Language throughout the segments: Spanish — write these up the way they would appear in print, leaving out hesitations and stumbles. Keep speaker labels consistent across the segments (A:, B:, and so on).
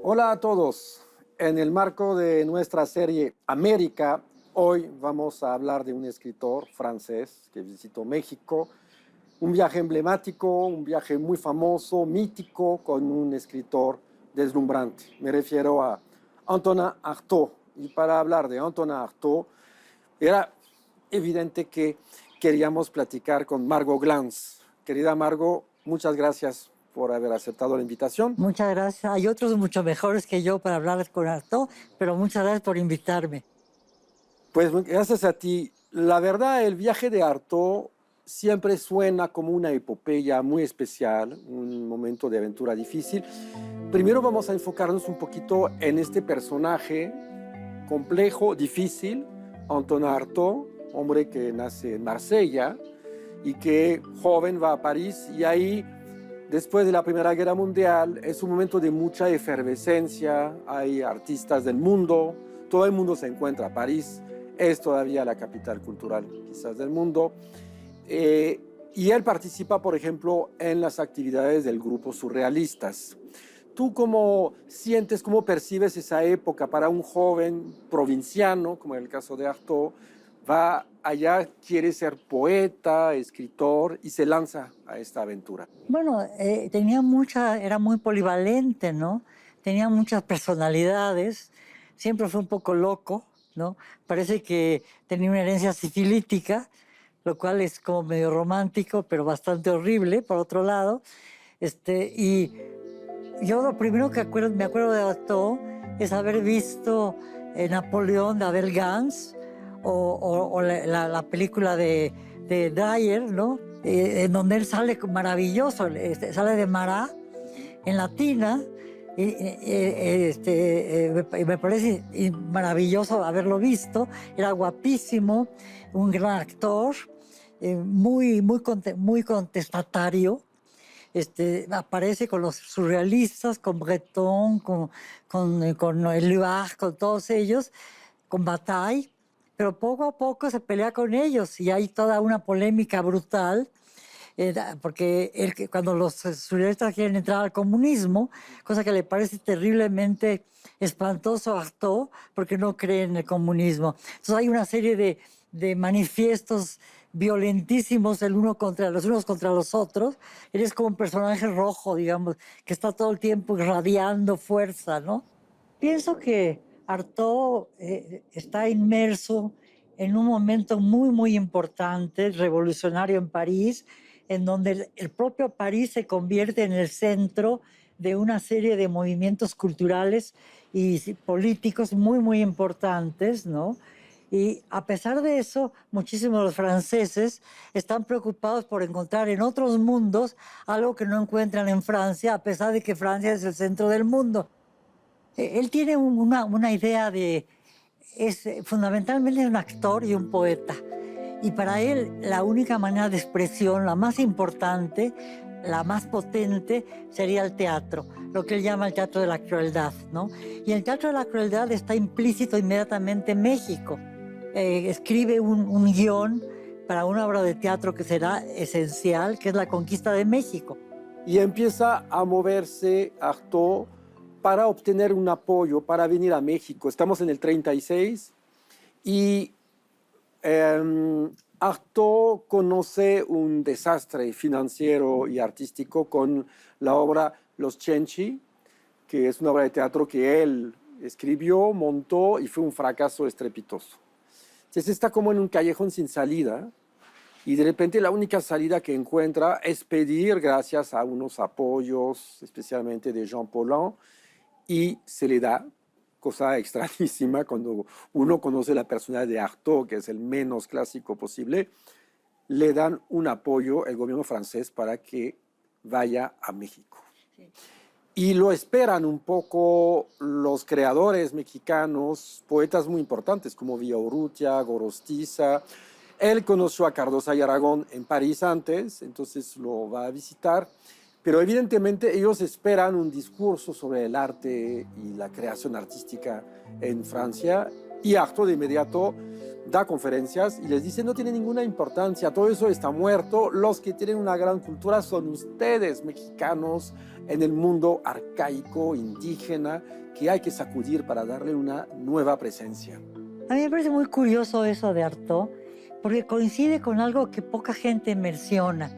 A: Hola a todos. En el marco de nuestra serie América, hoy vamos a hablar de un escritor francés que visitó México. Un viaje emblemático, un viaje muy famoso, mítico, con un escritor deslumbrante. Me refiero a Antonin Artaud. Y para hablar de Antonin Artaud, era evidente que queríamos platicar con Margot Glantz. Querida Margot, muchas gracias por haber aceptado la invitación.
B: Muchas gracias. Hay otros mucho mejores que yo para hablar con Artaud, pero muchas gracias por invitarme.
A: Pues gracias a ti. La verdad, el viaje de Artaud siempre suena como una epopeya muy especial, un momento de aventura difícil. Primero vamos a enfocarnos un poquito en este personaje complejo, difícil, Antonin Artaud, hombre que nace en Marsella y que joven va a París, y ahí, después de la Primera Guerra Mundial, es un momento de mucha efervescencia, hay artistas del mundo, todo el mundo se encuentra. París es todavía la capital cultural quizás del mundo, y él participa, por ejemplo, en las actividades del grupo Surrealistas. ¿Tú cómo sientes, cómo percibes esa época para un joven provinciano, como en el caso de Artaud? Va allá, quiere ser poeta, escritor, y se lanza a esta aventura.
B: Bueno, era muy polivalente, ¿no? Tenía muchas personalidades, siempre fue un poco loco, ¿no? Parece que tenía una herencia sifilítica, lo cual es como medio romántico, pero bastante horrible, por otro lado. Y yo lo primero que me acuerdo de Artaud es haber visto Napoleón de Abel Gance o la película de Dreyer, ¿no? En donde él sale maravilloso, sale de Marat en Latina. Me parece maravilloso haberlo visto. Era guapísimo, un gran actor, muy contestatario. Aparece con los surrealistas, con Breton, con Éluard, con todos ellos, con Bataille, pero poco a poco se pelea con ellos y hay toda una polémica brutal, porque cuando los surrealistas quieren entrar al comunismo, cosa que le parece terriblemente espantoso a Artaud, porque no cree en el comunismo. Entonces hay una serie de manifiestos violentísimos los unos contra los otros. Eres como un personaje rojo, digamos, que está todo el tiempo irradiando fuerza, ¿no? Pienso que Artaud está inmerso en un momento muy importante, revolucionario en París, en donde el propio París se convierte en el centro de una serie de movimientos culturales y políticos muy importantes, ¿no? Y a pesar de eso, muchísimos de los franceses están preocupados por encontrar en otros mundos algo que no encuentran en Francia, a pesar de que Francia es el centro del mundo. Él tiene una idea fundamentalmente un actor y un poeta. Y para él la única manera de expresión, la más importante, la más potente, sería el teatro, lo que él llama el teatro de la crueldad, ¿no? Y el teatro de la crueldad está implícito inmediatamente en México. Escribe un guión para una obra de teatro que será esencial, que es La Conquista de México.
A: Y empieza a moverse Artaud para obtener un apoyo, para venir a México. Estamos en el 36 y Artaud conoce un desastre financiero y artístico con la obra Los Cenci, que es una obra de teatro que él escribió, montó y fue un fracaso estrepitoso. Entonces está como en un callejón sin salida, y de repente la única salida que encuentra es pedir, gracias a unos apoyos, especialmente de Jean Paulhan, y se le da, cosa extrañísima cuando uno conoce la personalidad de Artaud, que es el menos clásico posible, le dan un apoyo el gobierno francés para que vaya a México. Sí. Y lo esperan un poco los creadores mexicanos, poetas muy importantes como Villaurrutia, Gorostiza. Él conoció a Cardosa y Aragón en París antes, entonces lo va a visitar. Pero evidentemente ellos esperan un discurso sobre el arte y la creación artística en Francia, y Artaud de inmediato da conferencias y les dice no tiene ninguna importancia, todo eso está muerto, los que tienen una gran cultura son ustedes, mexicanos, en el mundo arcaico, indígena, que hay que sacudir para darle una nueva presencia.
B: A mí me parece muy curioso eso de Artaud, porque coincide con algo que poca gente menciona.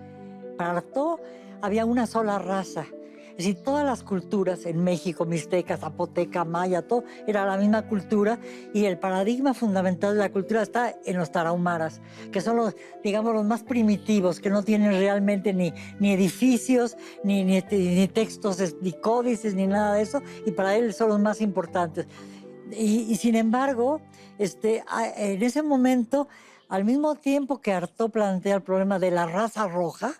B: Para Artaud había una sola raza. Es decir, todas las culturas en México, mixteca, zapoteca, maya, todo era la misma cultura, y el paradigma fundamental de la cultura está en los tarahumaras, que son los, digamos, los más primitivos, que no tienen realmente ni edificios, ni textos, ni códices, ni nada de eso, y para él son los más importantes. Y sin embargo, en ese momento, al mismo tiempo que Artaud plantea el problema de la raza roja,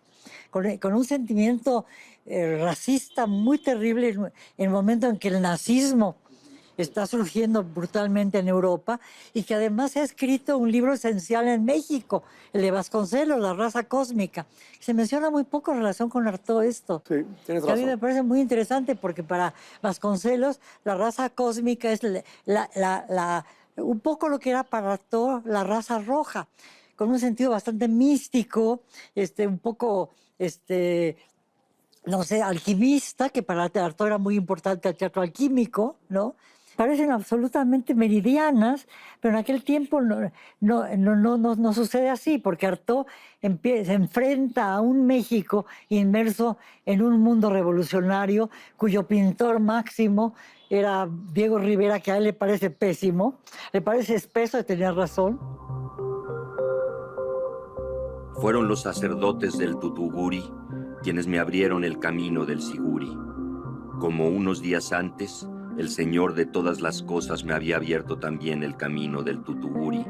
B: con un sentimiento racista muy terrible en el momento en que el nazismo está surgiendo brutalmente en Europa, y que además se ha escrito un libro esencial en México, el de Vasconcelos, La raza cósmica. Se menciona muy poco en relación con Artaud esto.
A: Sí, tienes
B: Que a mí me
A: razón.
B: parece muy interesante, porque para Vasconcelos la raza cósmica es un poco lo que era para Artaud la raza roja, con un sentido bastante místico, un poco no sé, alquimista, que para Artaud era muy importante el teatro alquímico, ¿no? Parecen absolutamente meridianas, pero en aquel tiempo no sucede así, porque Artaud se enfrenta a un México inmerso en un mundo revolucionario, cuyo pintor máximo era Diego Rivera, que a él le parece pésimo, le parece espeso, y tenía razón.
C: Fueron los sacerdotes del Tutuguri quienes me abrieron el camino del Siguri. Como unos días antes, el Señor de todas las cosas me había abierto también el camino del Tutuguri.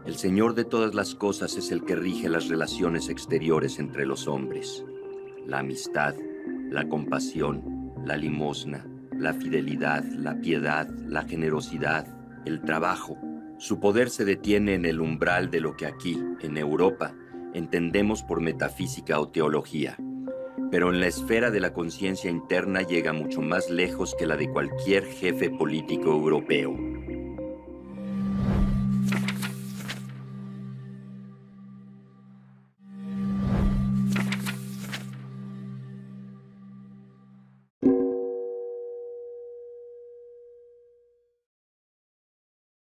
C: El Señor de todas las cosas es el que rige las relaciones exteriores entre los hombres. La amistad, la compasión, la limosna, la fidelidad, la piedad, la generosidad, el trabajo. Su poder se detiene en el umbral de lo que aquí, en Europa, entendemos por metafísica o teología, pero en la esfera de la conciencia interna llega mucho más lejos que la de cualquier jefe político europeo.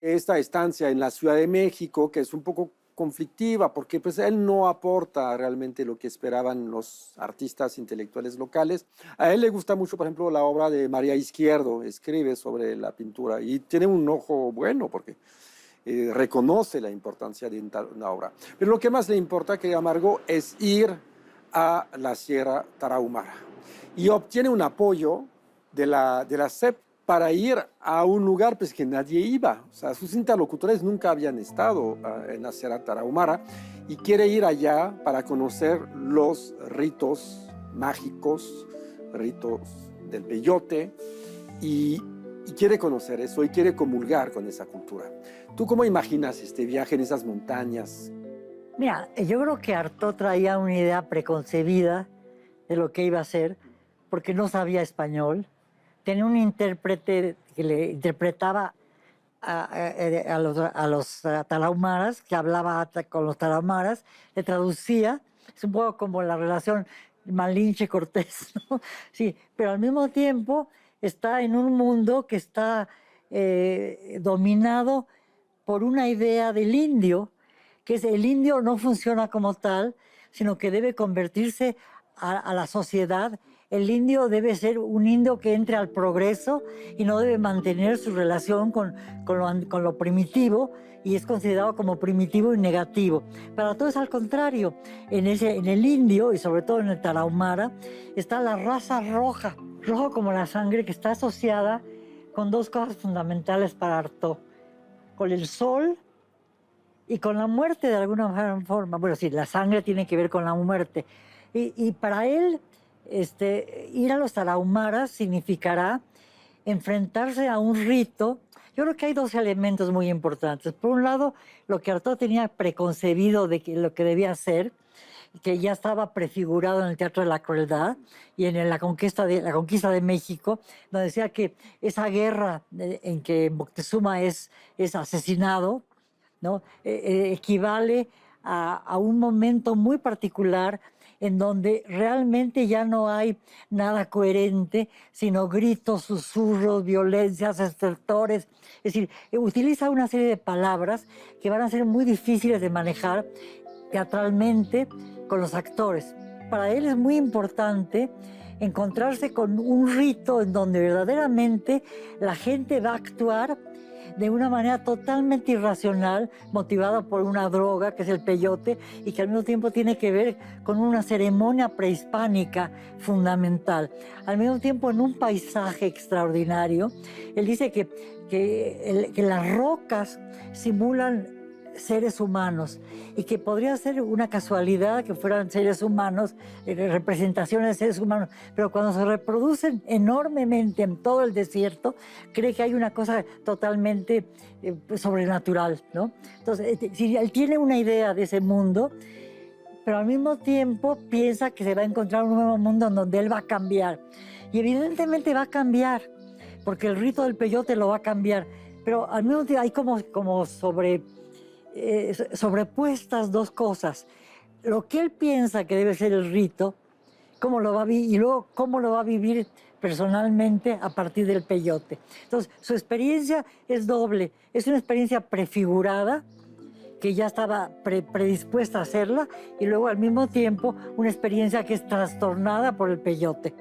A: Esta estancia en la Ciudad de México, que es un poco conflictiva, porque pues él no aporta realmente lo que esperaban los artistas intelectuales locales. A él le gusta mucho, por ejemplo, la obra de María Izquierdo, escribe sobre la pintura y tiene un ojo bueno porque reconoce la importancia de una obra. Pero lo que más le importa, querida Margot, es ir a la Sierra Tarahumara y obtiene un apoyo de la SEP para ir a un lugar pues, que nadie iba. O sea, sus interlocutores nunca habían estado en la Sierra Tarahumara y quiere ir allá para conocer los ritos mágicos, ritos del peyote, y quiere conocer eso y quiere comulgar con esa cultura. ¿Tú cómo imaginas este viaje en esas montañas?
B: Mira, yo creo que Artaud traía una idea preconcebida de lo que iba a hacer, porque no sabía español. Tenía un intérprete que le interpretaba a los tarahumaras, que hablaba con los tarahumaras, le traducía. Es un poco como la relación Malinche-Cortés, ¿no? Sí, pero al mismo tiempo está en un mundo que está dominado por una idea del indio, que es el indio no funciona como tal, sino que debe convertirse a la sociedad. El indio debe ser un indio que entre al progreso y no debe mantener su relación con lo primitivo, y es considerado como primitivo y negativo. Para todo es al contrario. En el indio, y sobre todo en el tarahumara, está la raza roja, rojo como la sangre, que está asociada con dos cosas fundamentales para Artaud: con el sol y con la muerte, de alguna forma. Bueno, sí, la sangre tiene que ver con la muerte. Y para él, ir a los tarahumaras significará enfrentarse a un rito. Yo creo que hay dos elementos muy importantes. Por un lado, lo que Artaud tenía preconcebido de lo que debía hacer, que ya estaba prefigurado en el Teatro de la Crueldad y en la conquista de México, donde decía que esa guerra en que Moctezuma es asesinado, ¿no? Equivale a un momento muy particular en donde realmente ya no hay nada coherente, sino gritos, susurros, violencias, estertores. Es decir, utiliza una serie de palabras que van a ser muy difíciles de manejar teatralmente con los actores. Para él es muy importante encontrarse con un rito en donde verdaderamente la gente va a actuar de una manera totalmente irracional, motivada por una droga, que es el peyote, y que al mismo tiempo tiene que ver con una ceremonia prehispánica fundamental. Al mismo tiempo, en un paisaje extraordinario, él dice que las rocas simulan seres humanos y que podría ser una casualidad que fueran seres humanos, representaciones de seres humanos, pero cuando se reproducen enormemente en todo el desierto, cree que hay una cosa totalmente sobrenatural, ¿no? Entonces, si él tiene una idea de ese mundo, pero al mismo tiempo piensa que se va a encontrar un nuevo mundo en donde él va a cambiar. Y evidentemente va a cambiar, porque el rito del peyote lo va a cambiar, pero al mismo tiempo hay como sobrepuestas dos cosas. Lo que él piensa que debe ser el rito, cómo lo va a vivir, y luego cómo lo va a vivir personalmente a partir del peyote. Entonces, su experiencia es doble. Es una experiencia prefigurada, que ya estaba predispuesta a hacerla, y luego al mismo tiempo una experiencia que es trastornada por el peyote.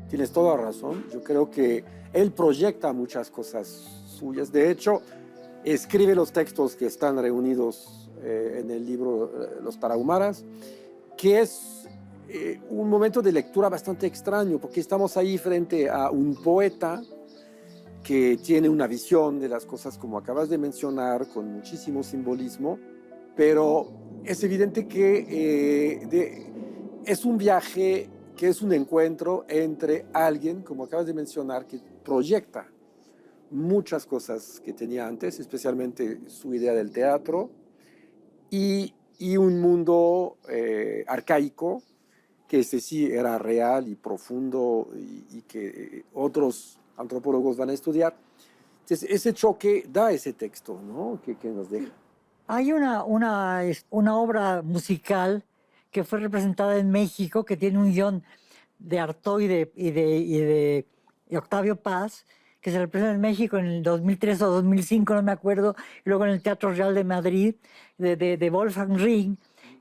A: Tienes toda razón. Yo creo que él proyecta muchas cosas suyas. De hecho, escribe los textos que están reunidos en el libro Los Tarahumaras, que es un momento de lectura bastante extraño, porque estamos ahí frente a un poeta que tiene una visión de las cosas, como acabas de mencionar, con muchísimo simbolismo, pero es evidente que es un viaje, que es un encuentro entre alguien, como acabas de mencionar, que proyecta muchas cosas que tenía antes, especialmente su idea del teatro, y un mundo arcaico, que ese sí era real y profundo, y que otros antropólogos van a estudiar. Entonces, ese choque da ese texto, ¿no? que nos deja.
B: Hay una obra musical que fue representada en México, que tiene un guión de Artaud y de Octavio Paz, que se representa en México en el 2003 o 2005, no me acuerdo, y luego en el Teatro Real de Madrid, de Wolfgang Ring,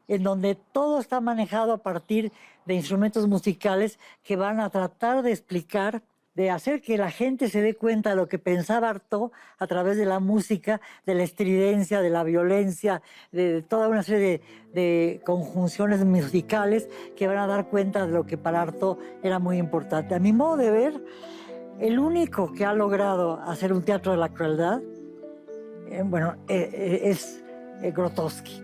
B: en donde todo está manejado a partir de instrumentos musicales que van a tratar de explicar, de hacer que la gente se dé cuenta de lo que pensaba Artaud a través de la música, de la estridencia, de la violencia, de toda una serie de conjunciones musicales que van a dar cuenta de lo que para Artaud era muy importante. A mi modo de ver, el único que ha logrado hacer un teatro de la crueldad, es Grotowski.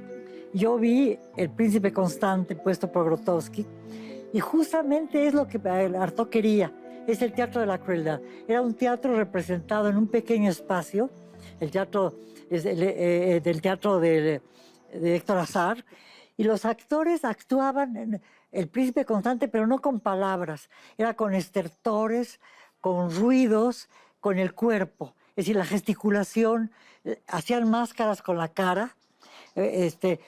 B: Yo vi El Príncipe Constante, puesto por Grotowski, y justamente es lo que Artaud quería, es el teatro de la crueldad. Era un teatro representado en un pequeño espacio, el teatro del teatro de Héctor Azar, y los actores actuaban en El Príncipe Constante, pero no con palabras, era con estertores, con ruidos, con el cuerpo. Es decir, la gesticulación, hacían máscaras con la cara, se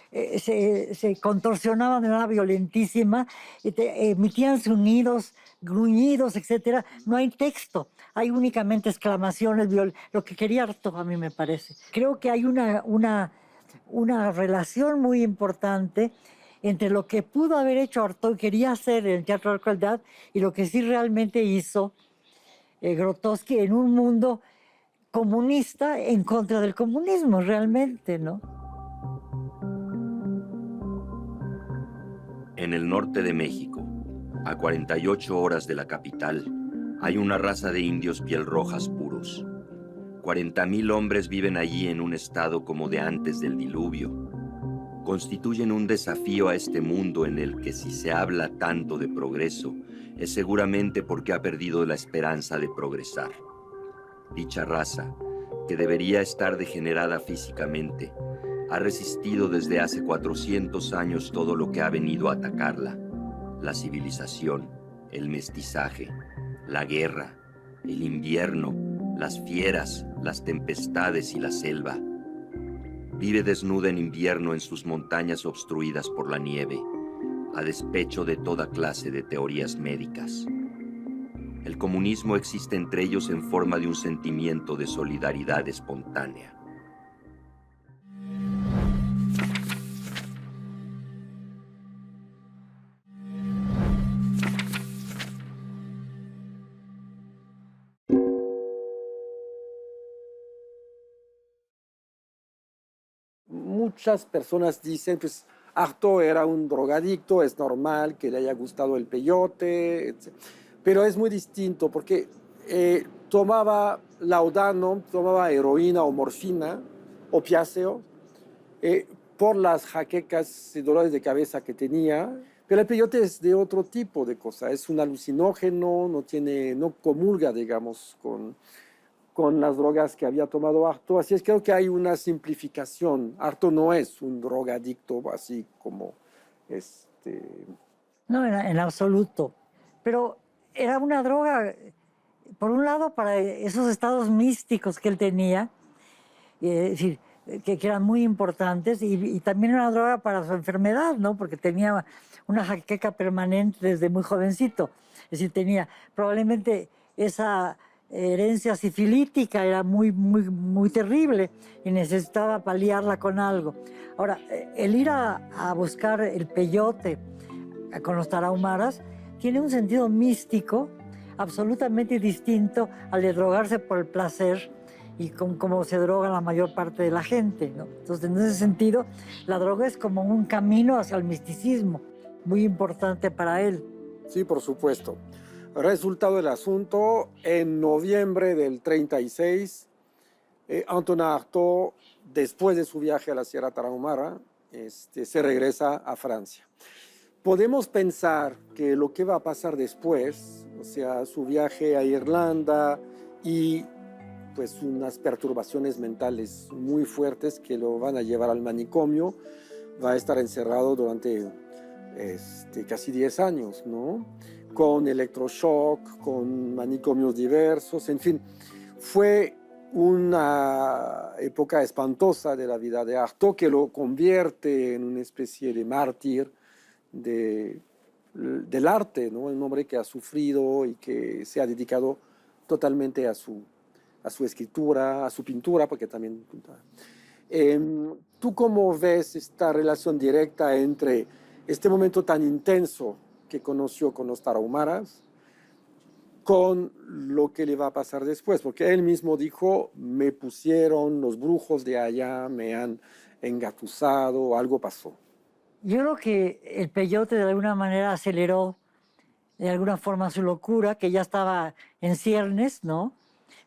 B: contorsionaban de manera violentísima, emitían sonidos, gruñidos, etc. No hay texto, hay únicamente exclamaciones, lo que quería Artaud, a mí me parece. Creo que hay una relación muy importante entre lo que pudo haber hecho Artaud, quería hacer en el Teatro de la Crueldad, y lo que sí realmente hizo Grotowski en un mundo comunista en contra del comunismo, realmente, ¿no?
C: En el norte de México, a 48 horas de la capital, hay una raza de indios piel rojas puros. 40,000 hombres viven allí en un estado como de antes del diluvio. Constituyen un desafío a este mundo en el que, si se habla tanto de progreso, es seguramente porque ha perdido la esperanza de progresar. Dicha raza, que debería estar degenerada físicamente, Ha resistido desde hace 400 años todo lo que ha venido a atacarla. La civilización, el mestizaje, la guerra, el invierno, las fieras, las tempestades y la selva. Vive desnuda en invierno en sus montañas obstruidas por la nieve, a despecho de toda clase de teorías médicas. El comunismo existe entre ellos en forma de un sentimiento de solidaridad espontánea.
A: Muchas personas dicen, pues Artaud era un drogadicto, es normal que le haya gustado el peyote, etc. Pero es muy distinto porque tomaba laudano, tomaba heroína o morfina, opiáceo, por las jaquecas y dolores de cabeza que tenía. Pero el peyote es de otro tipo de cosa, es un alucinógeno, no comulga, digamos, con las drogas que había tomado Artaud. Así es, creo que hay una simplificación. Artaud no es un drogadicto así como
B: No, en absoluto. Pero era una droga, por un lado, para esos estados místicos que él tenía, es decir, que eran muy importantes, y también una droga para su enfermedad, ¿no? Porque tenía una jaqueca permanente desde muy jovencito. Es decir, tenía probablemente esa herencia sifilítica, era muy terrible y necesitaba paliarla con algo. Ahora, el ir a buscar el peyote con los tarahumaras tiene un sentido místico absolutamente distinto al de drogarse por el placer y como se droga la mayor parte de la gente, ¿no? Entonces, en ese sentido, la droga es como un camino hacia el misticismo, muy importante para él.
A: Sí, por supuesto. Resultado del asunto, en noviembre del 36, Antonin Artaud, después de su viaje a la Sierra Tarahumara, se regresa a Francia. Podemos pensar que lo que va a pasar después, o sea, su viaje a Irlanda y pues unas perturbaciones mentales muy fuertes que lo van a llevar al manicomio, va a estar encerrado durante casi 10 años, ¿no? Con electroshock, con manicomios diversos, en fin, fue una época espantosa de la vida de Artaud que lo convierte en una especie de mártir del arte, ¿no? Un hombre que ha sufrido y que se ha dedicado totalmente a su escritura, a su pintura, porque también pintaba. ¿Tú cómo ves esta relación directa entre este momento tan intenso que conoció con los tarahumaras con lo que le va a pasar después? Porque él mismo dijo, me pusieron los brujos de allá, me han engatusado, algo pasó.
B: Yo creo que el peyote de alguna manera aceleró de alguna forma su locura, que ya estaba en ciernes, ¿no?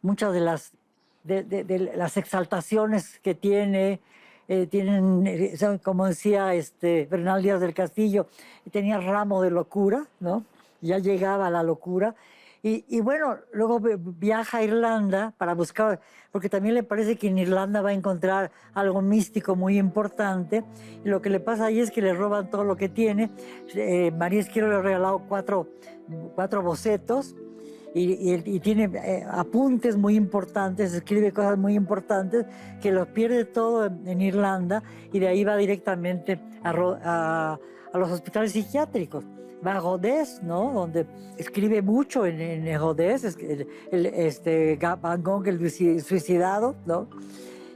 B: Muchas de las exaltaciones que tienen, son, como decía Bernal Díaz del Castillo, tenía ramo de locura, ¿no? Ya llegaba a la locura. Y bueno, luego viaja a Irlanda para buscar, porque también le parece que en Irlanda va a encontrar algo místico muy importante. Y lo que le pasa ahí es que le roban todo lo que tiene. María Esquero le ha regalado cuatro bocetos y tiene apuntes muy importantes, escribe cosas muy importantes, que los pierde todo en Irlanda y de ahí va directamente a los hospitales psiquiátricos. Va a Rodez, ¿no? Donde escribe mucho en Rodez, Van Gogh, el suicidado, ¿no?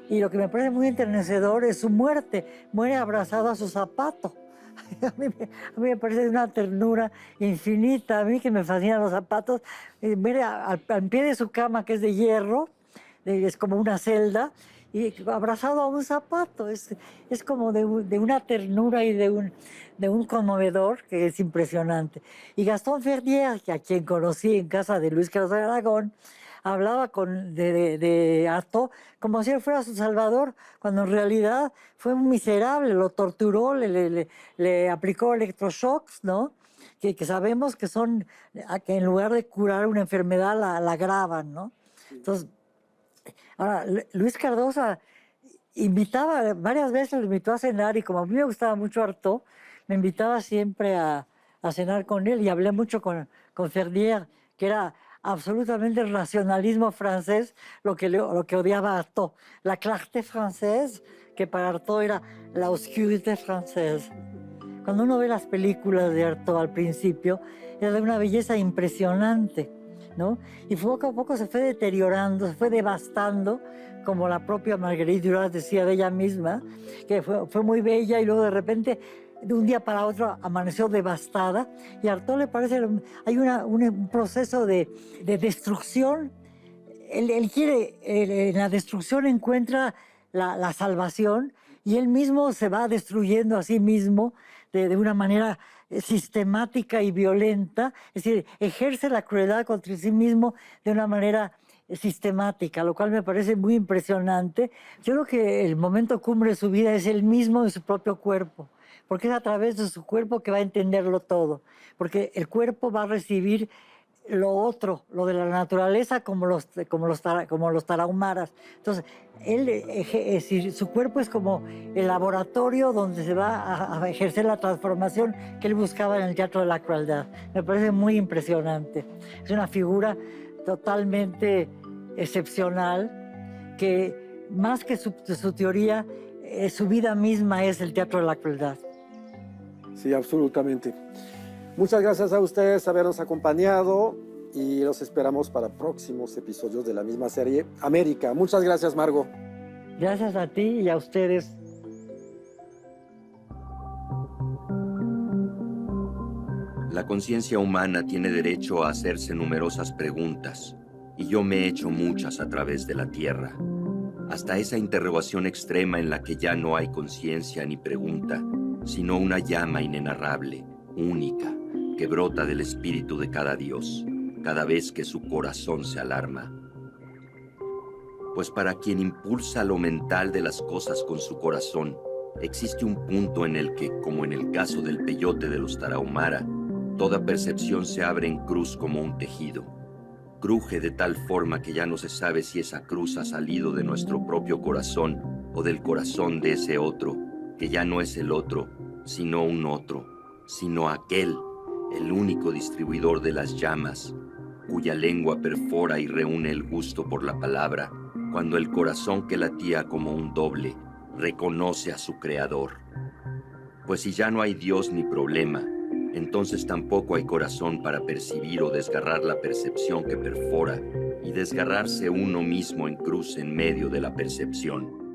B: Y lo que me parece muy enternecedor es su muerte. Muere abrazado a su zapato. A mí me parece de una ternura infinita. A mí que me fascinan los zapatos. Muere al pie de su cama, que es de hierro, es como una celda, y abrazado a un zapato. Es como de una ternura y de un conmovedor que es impresionante. Y Gastón Ferrier, a quien conocí en casa de Luis Carlos de Aragón, hablaba de Artaud como si él fuera su salvador, cuando en realidad fue un miserable, lo torturó, le aplicó electroshocks, ¿no? Que sabemos que que en lugar de curar una enfermedad la agravan, ¿no? Entonces, ahora, Luis Cardosa invitaba, varias veces lo invitó a cenar y como a mí me gustaba mucho Artaud, me invitaba siempre a cenar con él y hablé mucho con Ferrier, que era absolutamente el racionalismo francés, lo que odiaba Artaud. La clarté française, que para Artaud era la oscuridad francesa. Cuando uno ve las películas de Artaud al principio, era de una belleza impresionante, ¿no? Y poco a poco se fue deteriorando, se fue devastando, como la propia Marguerite Duras decía de ella misma, que fue muy bella y luego de repente, de un día para otro, amaneció devastada. Y a Artaud le parece, hay un proceso de destrucción. Él quiere, en la destrucción encuentra la salvación y él mismo se va destruyendo a sí mismo de una manera sistemática y violenta, es decir, ejerce la crueldad contra sí mismo de una manera sistemática, lo cual me parece muy impresionante. Yo creo que el momento cumbre de su vida es el mismo en su propio cuerpo, porque es a través de su cuerpo que va a entenderlo todo, porque el cuerpo va a recibir lo otro, lo de la naturaleza, como los tarahumaras. Entonces, su cuerpo es como el laboratorio donde se va a ejercer la transformación que él buscaba en el teatro de la crueldad. Me parece muy impresionante. Es una figura totalmente excepcional que, más que su teoría, su vida misma es el teatro de la crueldad.
A: Sí, absolutamente. Muchas gracias a ustedes por habernos acompañado y los esperamos para próximos episodios de la misma serie América. Muchas gracias, Margo.
B: Gracias a ti y a ustedes.
C: La conciencia humana tiene derecho a hacerse numerosas preguntas, y yo me he hecho muchas a través de la Tierra, hasta esa interrogación extrema en la que ya no hay conciencia ni pregunta, sino una llama inenarrable, única, que brota del espíritu de cada Dios, cada vez que su corazón se alarma. Pues para quien impulsa lo mental de las cosas con su corazón, existe un punto en el que, como en el caso del peyote de los Tarahumara, toda percepción se abre en cruz como un tejido. Cruje de tal forma que ya no se sabe si esa cruz ha salido de nuestro propio corazón o del corazón de ese otro, que ya no es el otro, sino un otro, sino aquel, el único distribuidor de las llamas, cuya lengua perfora y reúne el gusto por la palabra, cuando el corazón que latía como un doble reconoce a su creador. Pues si ya no hay Dios ni problema, entonces tampoco hay corazón para percibir o desgarrar la percepción que perfora y desgarrarse uno mismo en cruz en medio de la percepción.